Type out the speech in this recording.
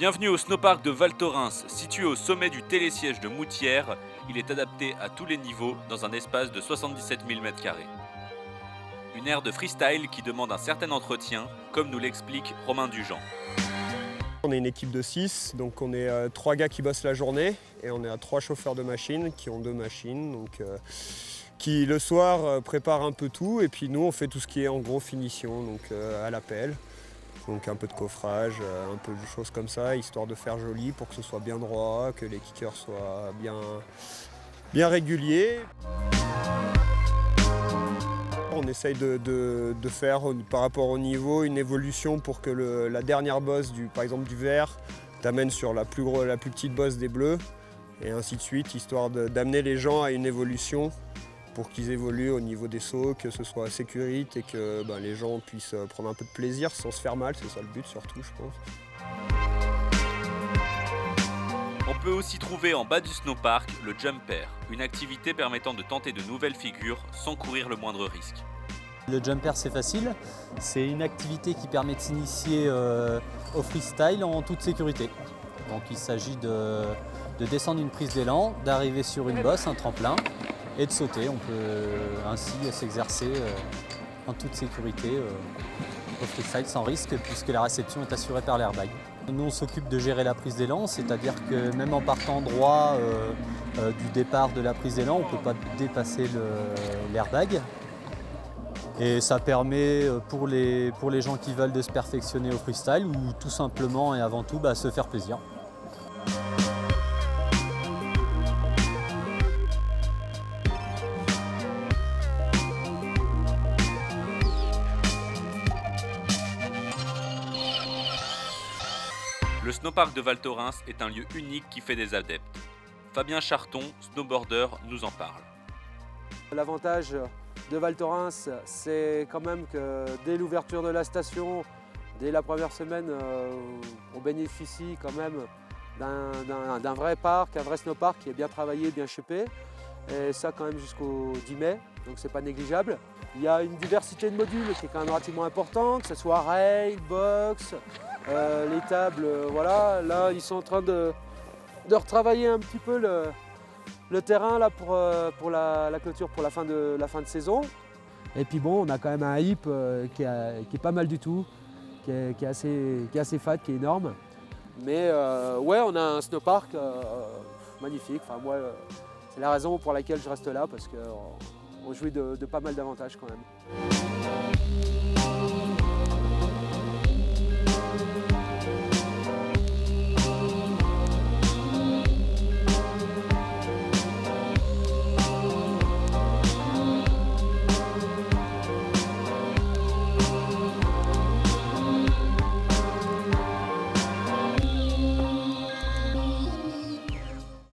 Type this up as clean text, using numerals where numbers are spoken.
Bienvenue au snowpark de Val Thorens, situé au sommet du télésiège de Moutières. Il est adapté à tous les niveaux dans un espace de 77 000 m². Une aire de freestyle qui demande un certain entretien, comme nous l'explique Romain Dujean. On est une équipe de 6, donc on est 3 gars qui bossent la journée et on est à 3 chauffeurs de machines qui ont 2 machines, donc, qui le soir préparent un peu tout et puis nous on fait tout ce qui est en gros finition, donc à la pelle. Donc un peu de coffrage, un peu de choses comme ça, histoire de faire joli pour que ce soit bien droit, que les kickers soient bien réguliers. On essaye de faire par rapport au niveau une évolution pour que la dernière bosse par exemple du vert t'amène sur la plus petite bosse des bleus et ainsi de suite, histoire d'amener les gens à une évolution pour qu'ils évoluent au niveau des sauts, que ce soit sécurité et que les gens puissent prendre un peu de plaisir sans se faire mal, c'est ça le but surtout je pense. On peut aussi trouver en bas du snowpark le jumper, une activité permettant de tenter de nouvelles figures sans courir le moindre risque. Le jumper c'est facile, c'est une activité qui permet de s'initier au freestyle en toute sécurité. Donc il s'agit de descendre une prise d'élan, d'arriver sur une bosse, un tremplin, et de sauter. On peut ainsi s'exercer en toute sécurité au freestyle sans risque puisque la réception est assurée par l'airbag. Nous on s'occupe de gérer la prise d'élan, c'est-à-dire que même en partant droit du départ de la prise d'élan, on ne peut pas dépasser l'airbag. Et ça permet pour les gens qui veulent de se perfectionner au freestyle ou tout simplement et avant tout se faire plaisir. Le snowpark de Val Thorens est un lieu unique qui fait des adeptes. Fabien Charton, snowboarder, nous en parle. L'avantage de Val Thorens, c'est quand même que dès l'ouverture de la station, dès la première semaine, on bénéficie quand même d'un vrai parc, un vrai snowpark qui est bien travaillé, bien shapé. Et ça quand même jusqu'au 10 mai, donc c'est pas négligeable. Il y a une diversité de modules qui est quand même relativement importante, que ce soit rail, box, les tables, voilà. Là, ils sont en train de retravailler un petit peu le terrain là, pour la clôture, pour la fin de saison. Et puis bon, on a quand même un hip qui est pas mal du tout, qui est assez fat, qui est énorme. Mais ouais, on a un snowpark magnifique. Enfin, moi, c'est la raison pour laquelle je reste là, parce qu'on jouit de pas mal d'avantages quand même.